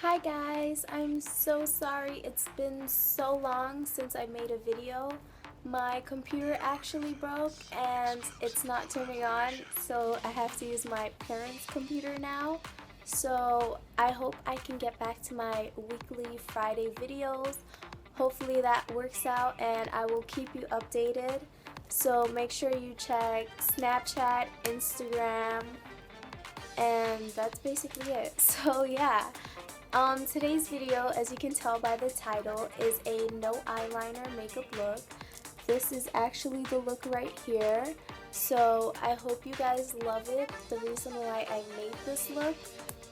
Hi guys, I'm so sorry it's been so long since I made a video. My computer actually broke and it's not turning on, so I have to use my parents' computer now. So I hope I can get back to my weekly Friday videos. Hopefully that works out and I will keep you updated. So make sure you check Snapchat, Instagram, and that's basically it. So yeah. Today's video, as you can tell by the title, is a no eyeliner makeup look. This is actually the look right here. So I hope you guys love it. The reason why I made this look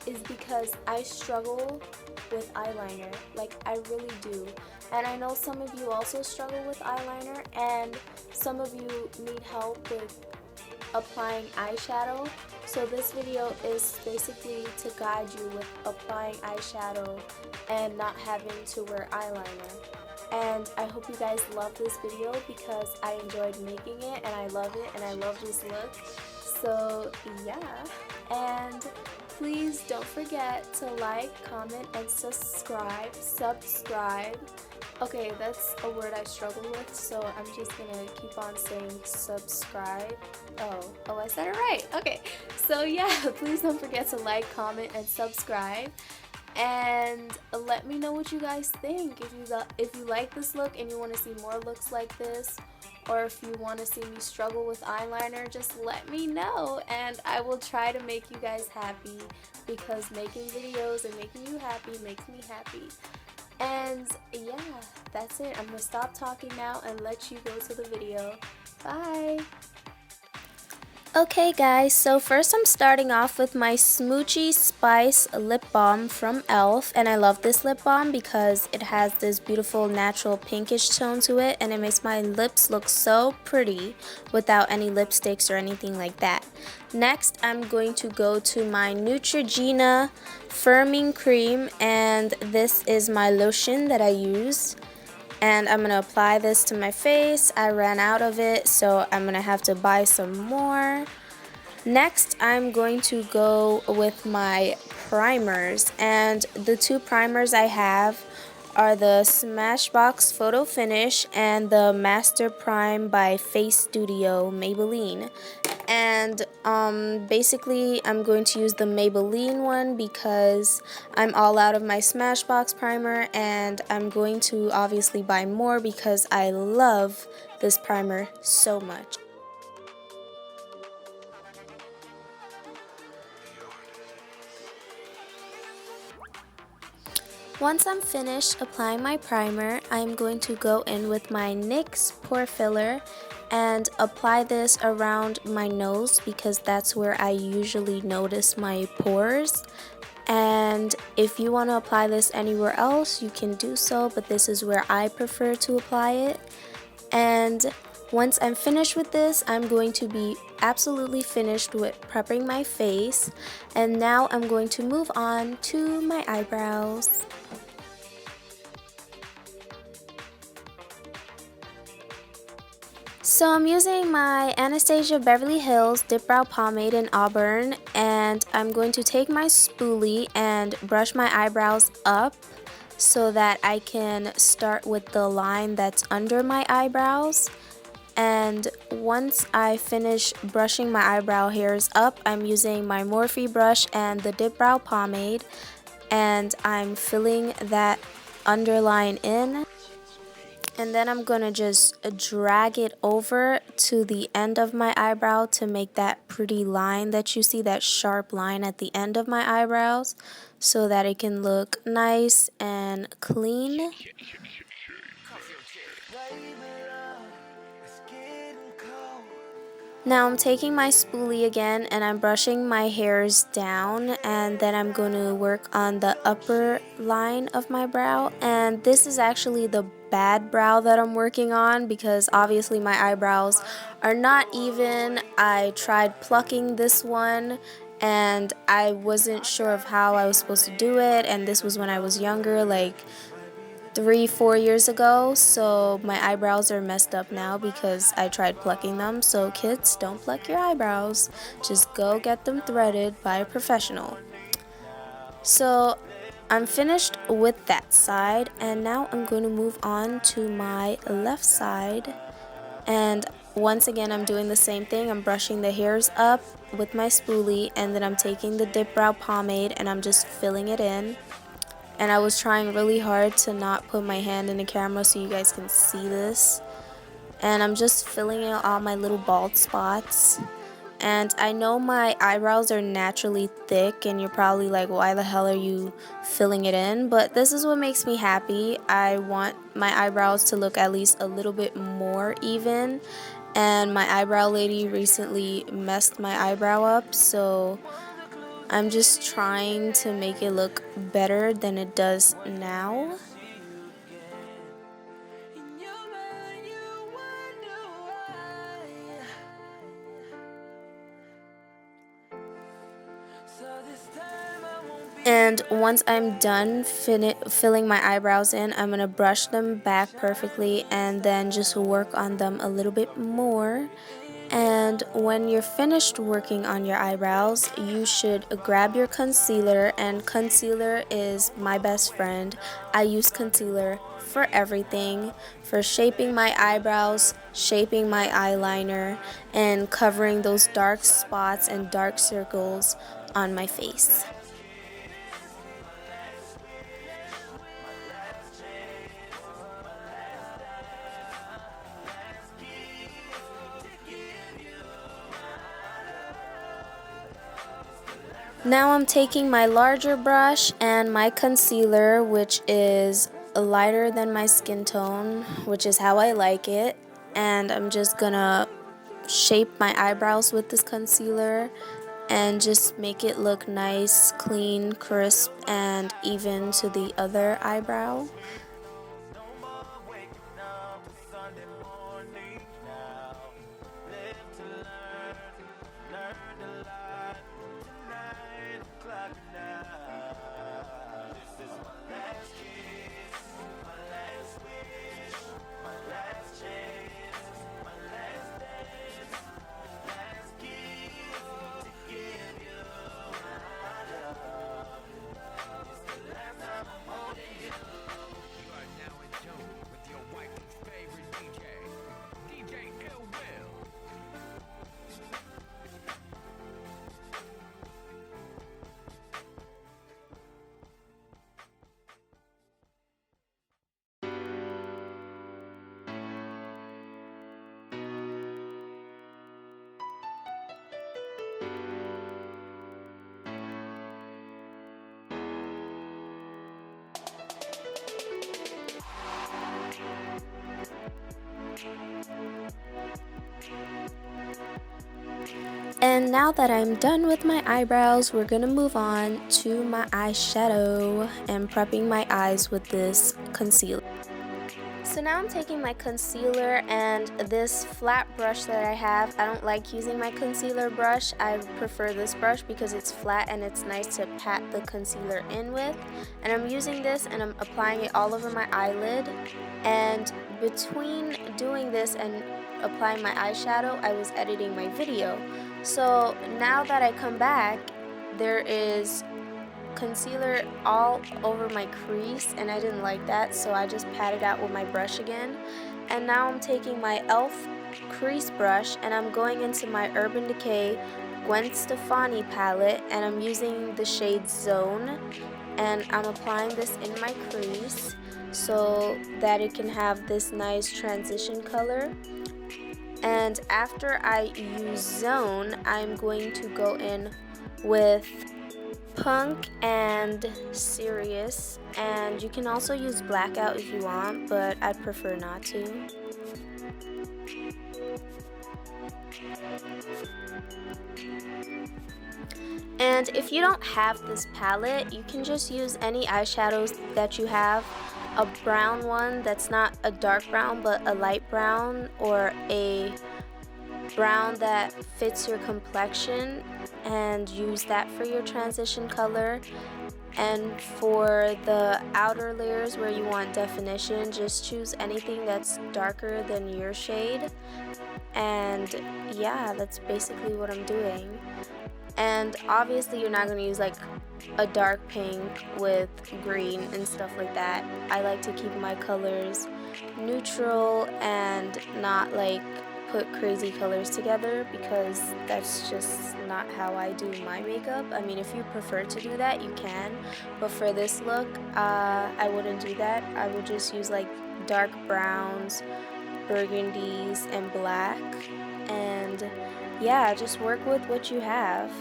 is because I struggle with eyeliner. Like, I really do. And I know some of you also struggle with eyeliner, and some of you need help with applying eyeshadow. So this video is basically to guide you with applying eyeshadow and not having to wear eyeliner. And I hope you guys love this video because I enjoyed making it and I love it and I love this look. So yeah, and please don't forget to like, comment, and subscribe. Okay, that's a word I struggle with, so I'm just gonna keep on saying subscribe. Oh, I said it right. Okay, so yeah, please don't forget to like, comment, and subscribe. And let me know what you guys think. If you like this look and you want to see more looks like this, or if you want to see me struggle with eyeliner, just let me know and I will try to make you guys happy, because making videos and making you happy makes me happy. And yeah, that's it. I'm gonna stop talking now and let you go to the video. Bye! Okay guys, so first I'm starting off with my Smoochy Spice lip balm from e.l.f. and I love this lip balm because it has this beautiful natural pinkish tone to it and it makes my lips look so pretty without any lipsticks or anything like that. Next, I'm going to go to my Neutrogena Firming Cream, and this is my lotion that I use. And I'm going to apply this to my face. I ran out of it, so I'm going to have to buy some more. Next, I'm going to go with my primers. And the two primers I have are the Smashbox Photo Finish and the Master Prime by Face Studio Maybelline. And basically I'm going to use the Maybelline one because I'm all out of my Smashbox primer, and I'm going to obviously buy more because I love this primer so much. Once I'm finished applying my primer, I'm going to go in with my NYX Pore Filler and apply this around my nose because that's where I usually notice my pores. And if you want to apply this anywhere else, you can do so, but this is where I prefer to apply it. And once I'm finished with this, I'm going to be absolutely finished with prepping my face. And now I'm going to move on to my eyebrows. So I'm using my Anastasia Beverly Hills Dip Brow Pomade in Auburn, and I'm going to take my spoolie and brush my eyebrows up so that I can start with the line that's under my eyebrows. And once I finish brushing my eyebrow hairs up, I'm using my Morphe brush and the Dip Brow Pomade, and I'm filling that underline in. And then I'm going to just drag it over to the end of my eyebrow to make that pretty line that you see, that sharp line at the end of my eyebrows, so that it can look nice and clean. Now I'm taking my spoolie again and I'm brushing my hairs down, and then I'm going to work on the upper line of my brow. And this is actually the bad brow that I'm working on because obviously my eyebrows are not even. I tried plucking this one and I wasn't sure of how I was supposed to do it, and this was when I was younger, like 3-4 years ago, so my eyebrows are messed up now because I tried plucking them. So kids, don't pluck your eyebrows, just go get them threaded by a professional. So I'm finished with that side, and now I'm going to move on to my left side. And once again, I'm doing the same thing. I'm brushing the hairs up with my spoolie, and then I'm taking the Dip Brow Pomade and I'm just filling it in. And I was trying really hard to not put my hand in the camera so you guys can see this. And I'm just filling in all my little bald spots. And I know my eyebrows are naturally thick and you're probably like, why the hell are you filling it in? But this is what makes me happy. I want my eyebrows to look at least a little bit more even. And my eyebrow lady recently messed my eyebrow up, so I'm just trying to make it look better than it does now. And once I'm done filling my eyebrows in, I'm going to brush them back perfectly and then just work on them a little bit more. And when you're finished working on your eyebrows, you should grab your concealer, and concealer is my best friend. I use concealer for everything, for shaping my eyebrows, shaping my eyeliner, and covering those dark spots and dark circles on my face. Now I'm taking my larger brush and my concealer, which is lighter than my skin tone, which is how I like it, and I'm just gonna shape my eyebrows with this concealer and just make it look nice, clean, crisp, and even to the other eyebrow. And now that I'm done with my eyebrows, we're gonna move on to my eyeshadow and prepping my eyes with this concealer. So now I'm taking my concealer and this flat brush that I have. I don't like using my concealer brush. I prefer this brush because it's flat and it's nice to pat the concealer in with. And I'm using this and I'm applying it all over my eyelid. And between doing this and applying my eyeshadow, I was editing my video. So now that I come back, there is concealer all over my crease and I didn't like that, so I just pat it out with my brush again. And now I'm taking my e.l.f. crease brush and I'm going into my Urban Decay Gwen Stefani palette and I'm using the shade Zone, and I'm applying this in my crease so that it can have this nice transition color. And after I use Zone, I'm going to go in with Punk and Serious, and you can also use Blackout if you want, but I'd prefer not to. And if you don't have this palette, you can just use any eyeshadows that you have. A brown one that's not a dark brown but a light brown, or a brown that fits your complexion, and use that for your transition color. And for the outer layers where you want definition, just choose anything that's darker than your shade. And yeah, that's basically what I'm doing. And obviously you're not going to use like a dark pink with green and stuff like that. I like to keep my colors neutral and not like put crazy colors together, because that's just not how I do my makeup. I mean, if you prefer to do that, you can, but for this look, I wouldn't do that. I would just use like dark browns, burgundies, and black, and yeah, just work with what you have.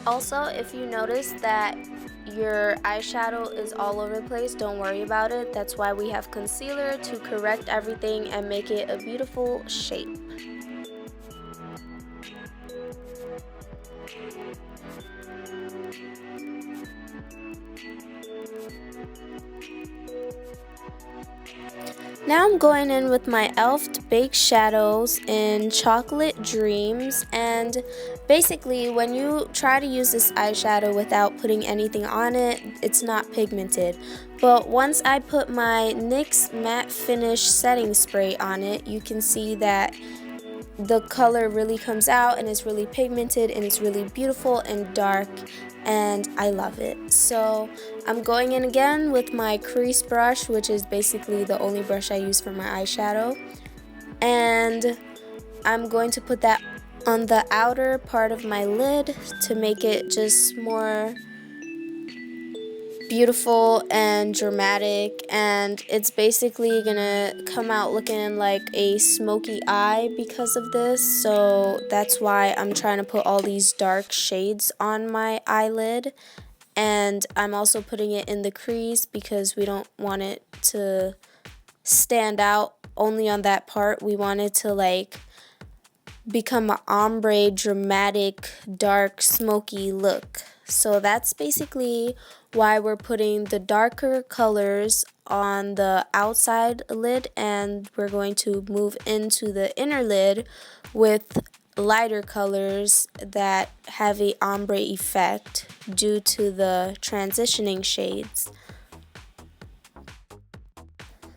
Also, if you notice that your eyeshadow is all over the place, don't worry about it. That's why we have concealer, to correct everything and make it a beautiful shape. Now I'm going in with my e.l.f. Baked Shadows in Chocolate Dreams, and basically when you try to use this eyeshadow without putting anything on it, it's not pigmented. But once I put my NYX Matte Finish Setting Spray on it, you can see that the color really comes out and it's really pigmented and it's really beautiful and dark, and I love it. So I'm going in again with my crease brush, which is basically the only brush I use for my eyeshadow, and I'm going to put that on the outer part of my lid to make it just more beautiful and dramatic, and it's basically gonna come out looking like a smoky eye because of this. So that's why I'm trying to put all these dark shades on my eyelid, and I'm also putting it in the crease because we don't want it to stand out only on that part. We want it to like become an ombre, dramatic, dark, smoky look. So that's basically why we're putting the darker colors on the outside lid, and we're going to move into the inner lid with lighter colors that have a ombre effect due to the transitioning shades.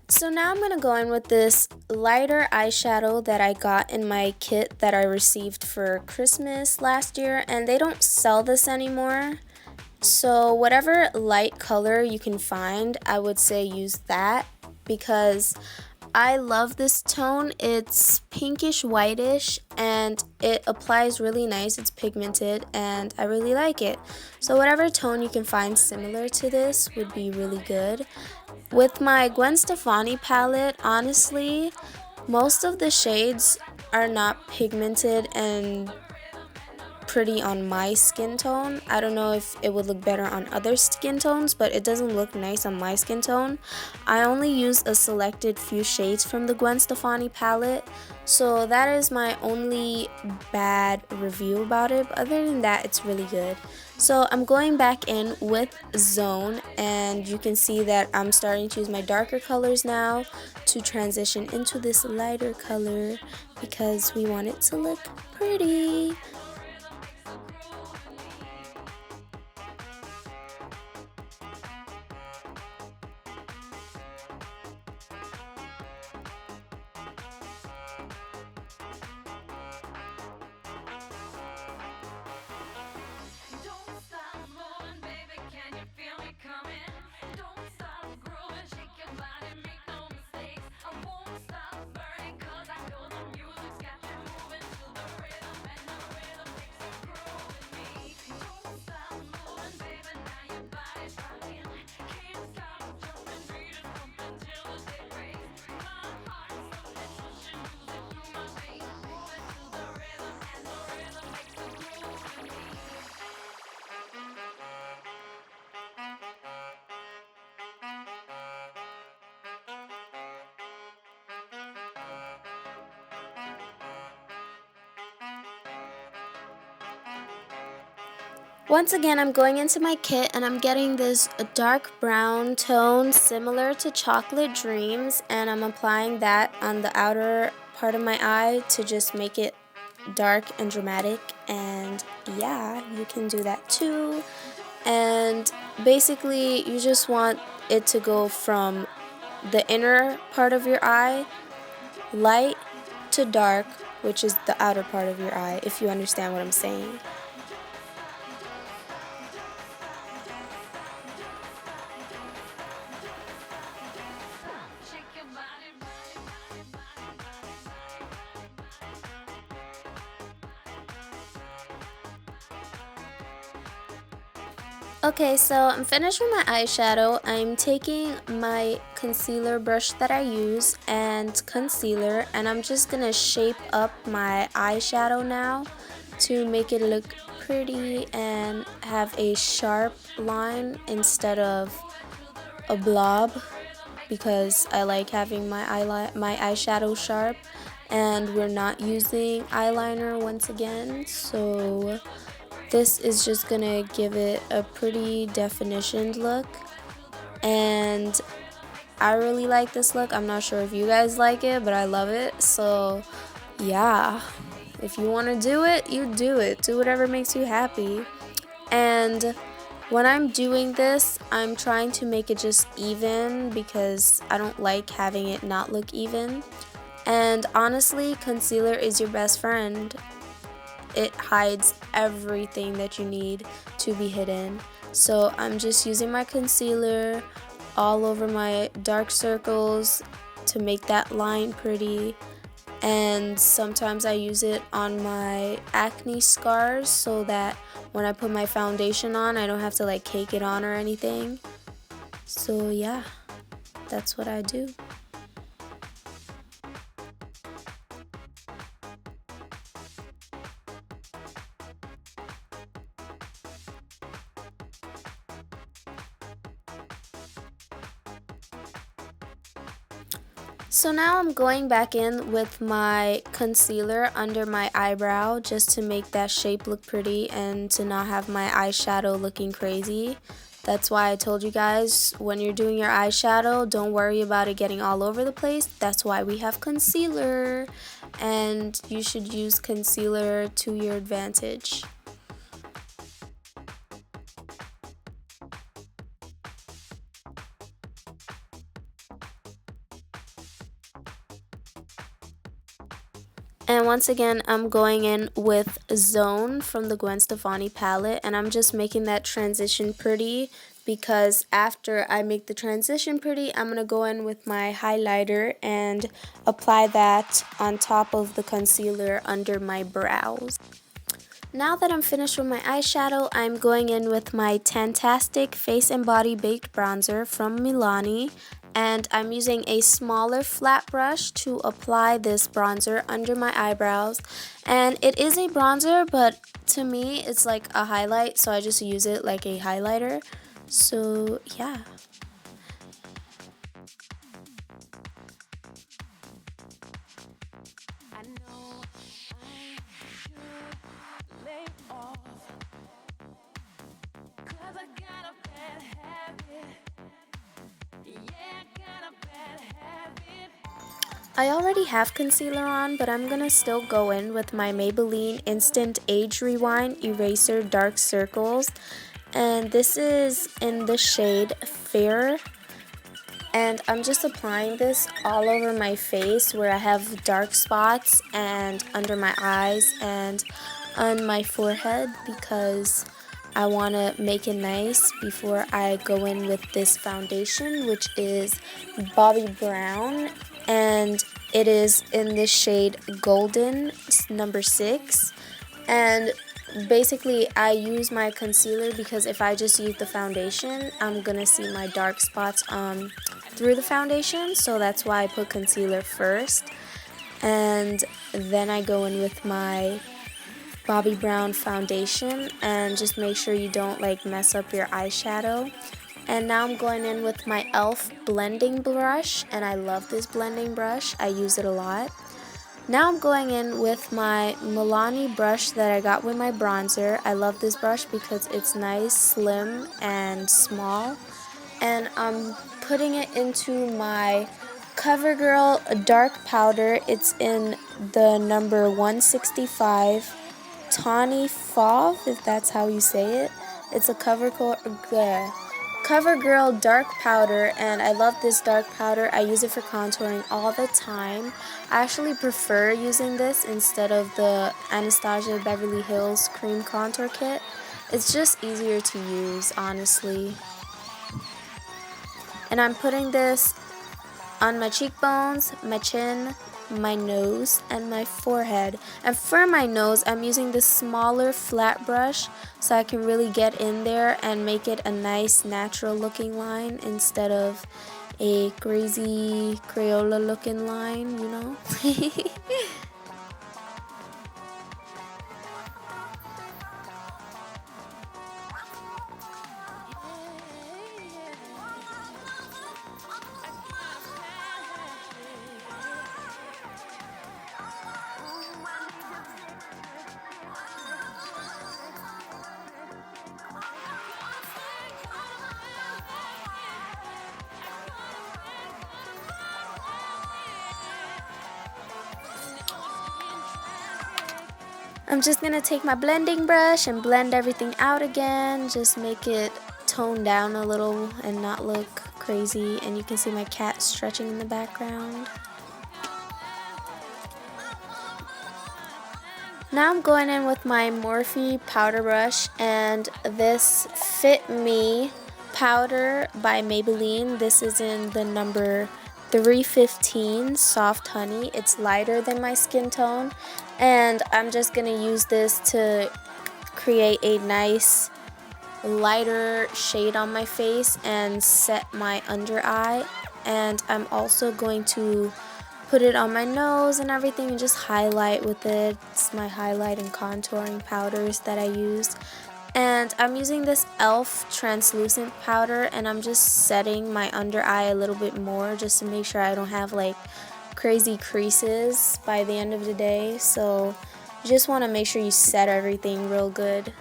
So now I'm going to go in with this lighter eyeshadow that I got in my kit that I received for Christmas last year, and they don't sell this anymore. So whatever light color you can find, I would say use that, because I love this tone. It's pinkish whitish and it applies really nice. It's pigmented and I really like it. So whatever tone you can find similar to this would be really good. With my Gwen Stefani palette, honestly, most of the shades are not pigmented and pretty on my skin tone. I don't know if it would look better on other skin tones, but it doesn't look nice on my skin tone. I only use a selected few shades from the Gwen Stefani palette, so that is my only bad review about it. But other than that, it's really good. So I'm going back in with Zone, and you can see that I'm starting to use my darker colors now to transition into this lighter color because we want it to look pretty. Once again, I'm going into my kit and I'm getting this dark brown tone similar to Chocolate Dreams, and I'm applying that on the outer part of my eye to just make it dark and dramatic. And yeah, you can do that too. And basically you just want it to go from the inner part of your eye light to dark which is the outer part of your eye, if you understand what I'm saying. Okay, so I'm finished with my eyeshadow. I'm taking my concealer brush that I use and concealer, and I'm just gonna shape up my eyeshadow now to make it look pretty and have a sharp line instead of a blob, because I like having my eyeshadow sharp, and we're not using eyeliner once again, so this is just gonna give it a pretty definitioned look, and I really like this look. I'm not sure if you guys like it, but I love it. So yeah, if you want to do it, you do it. Do whatever makes you happy. And when I'm doing this, I'm trying to make it just even because I don't like having it not look even. And honestly, concealer is your best friend. It hides everything that you need to be hidden. So I'm just using my concealer all over my dark circles to make that line pretty, and sometimes I use it on my acne scars so that when I put my foundation on, I don't have to like cake it on or anything. So yeah, that's what I do. So now I'm going back in with my concealer under my eyebrow just to make that shape look pretty and to not have my eyeshadow looking crazy. That's why I told you guys, when you're doing your eyeshadow, don't worry about it getting all over the place. That's why we have concealer, and you should use concealer to your advantage. And once again, I'm going in with Zone from the Gwen Stefani palette, and I'm just making that transition pretty, because after I make the transition pretty, I'm going to go in with my highlighter and apply that on top of the concealer under my brows. Now that I'm finished with my eyeshadow, I'm going in with my Tantastic Face and Body Baked Bronzer from Milani. And I'm using a smaller flat brush to apply this bronzer under my eyebrows. And it is a bronzer, but to me it's like a highlight, so I just use it like a highlighter. So yeah. I already have concealer on, but I'm gonna still go in with my Maybelline Instant Age Rewind Eraser Dark Circles, and this is in the shade Fair, and I'm just applying this all over my face where I have dark spots and under my eyes and on my forehead, because I want to make it nice before I go in with this foundation, which is Bobbi Brown, and it is in the shade Golden, number 6. And basically I use my concealer because if I just use the foundation, I'm gonna see my dark spots through the foundation, so that's why I put concealer first, and then I go in with my Bobbi Brown foundation, and just make sure you don't like mess up your eyeshadow. And now I'm going in with my e.l.f. blending brush, and I love this blending brush. I use it a lot. Now I'm going in with my Milani brush that I got with my bronzer. I love this brush because it's nice, slim, and small. And I'm putting it into my CoverGirl dark powder. It's in the number 165 Tawny Fauve, if that's how you say it. It's a CoverGirl CoverGirl dark powder, and I love this dark powder. I use it for contouring all the time. I actually prefer using this instead of the Anastasia Beverly Hills cream contour kit. It's just easier to use, honestly. And I'm putting this on my cheekbones, my chin, my nose, and my forehead. And for my nose, I'm using this smaller flat brush so I can really get in there and make it a nice natural looking line instead of a crazy Crayola looking line, you know? I'm just gonna take my blending brush and blend everything out again, just make it tone down a little and not look crazy. And you can see my cat stretching in the background. Now I'm going in with my Morphe powder brush and this Fit Me powder by Maybelline. This is in the number 315 Soft Honey. It's lighter than my skin tone, and I'm just going to use this to create a nice lighter shade on my face and set my under eye. And I'm also going to put it on my nose and everything and just highlight with it. It's my highlight and contouring powders that I use. And I'm using this e.l.f. translucent powder, and I'm just setting my under eye a little bit more just to make sure I don't have like crazy creases by the end of the day. So you just want to make sure you set everything real good.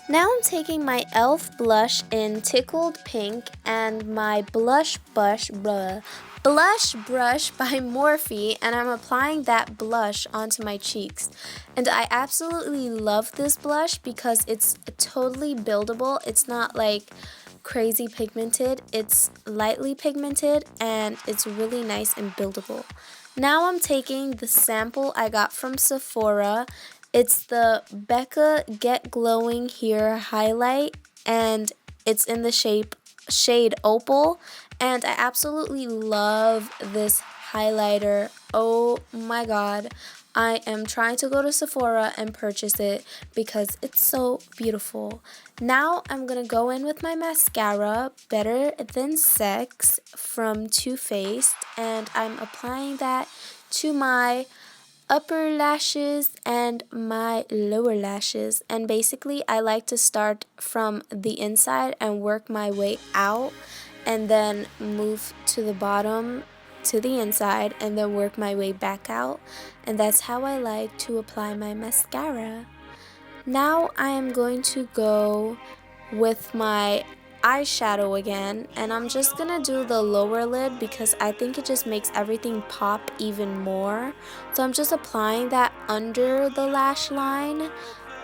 Now I'm taking my e.l.f. blush in Tickled Pink and my blush brush by Morphe, and I'm applying that blush onto my cheeks. And I absolutely love this blush because it's totally buildable. It's not like crazy pigmented. It's lightly pigmented and it's really nice and buildable. Now I'm taking the sample I got from Sephora. It's the Becca Get Glowing Here highlight, and it's in the shade Opal, and I absolutely love this highlighter. Oh my god, I am trying to go to Sephora and purchase it because it's so beautiful. Now I'm gonna go in with my mascara, Better Than Sex from Too Faced, and I'm applying that to my upper lashes and my lower lashes. And basically I like to start from the inside and work my way out, and then move to the bottom to the inside and then work my way back out. And that's how I like to apply my mascara. Now I am going to go with my eyeshadow again, and I'm just gonna do the lower lid because I think it just makes everything pop even more. So I'm just applying that under the lash line,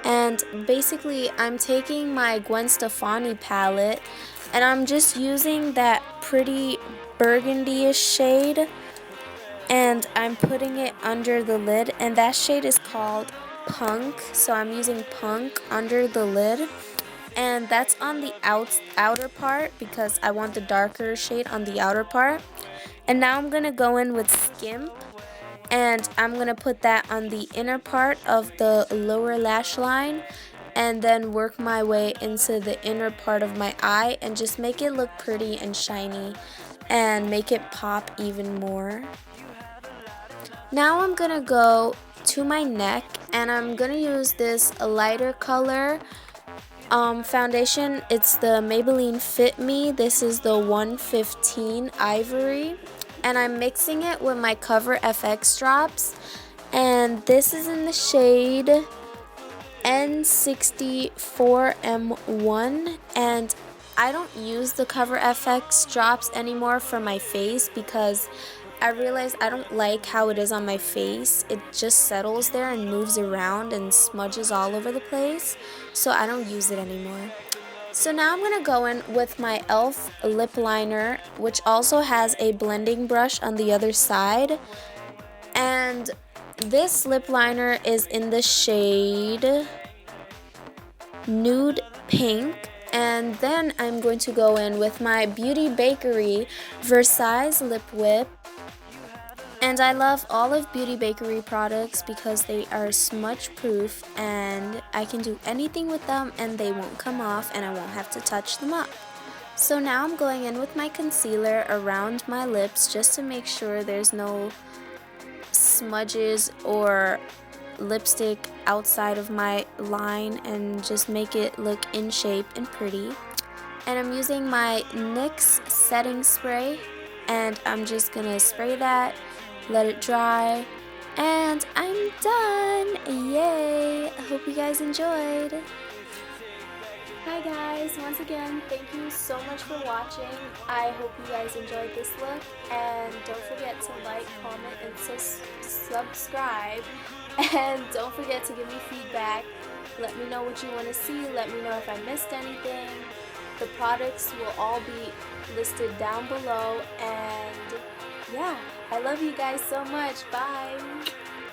and basically I'm taking my Gwen Stefani palette and I'm just using that pretty burgundy-ish shade, and I'm putting it under the lid, and that shade is called Punk. So I'm using Punk under the lid, and that's on the outer part because I want the darker shade on the outer part. And now I'm gonna go in with Skimp, and I'm gonna put that on the inner part of the lower lash line and then work my way into the inner part of my eye and just make it look pretty and shiny and make it pop even more. Now I'm gonna go to my neck, and I'm gonna use this lighter color foundation. It's the Maybelline Fit Me. This is the 115 Ivory, and I'm mixing it with my Cover FX drops, and this is in the shade N64M1, and I don't use the Cover FX drops anymore for my face because I realize I don't like how it is on my face. It just settles there and moves around and smudges all over the place, so I don't use it anymore. So now I'm going to go in with my e.l.f. lip liner, which also has a blending brush on the other side. And this lip liner is in the shade Nude Pink. And then I'm going to go in with my Beauty Bakery Versailles Lip Whip. And I love all of Beauty Bakery products because they are smudge proof and I can do anything with them and they won't come off and I won't have to touch them up. So now I'm going in with my concealer around my lips just to make sure there's no smudges or lipstick outside of my line and just make it look in shape and pretty. And I'm using my NYX setting spray and I'm just gonna spray that, let it dry, and I'm done. Yay! I hope you guys enjoyed. Hi guys, once again, thank you so much for watching. I hope you guys enjoyed this look, and don't forget to like, comment, and subscribe. And don't forget to give me feedback. Let me know what you want to see. Let me know if I missed anything. The products will all be listed down below. And yeah, I love you guys so much. Bye.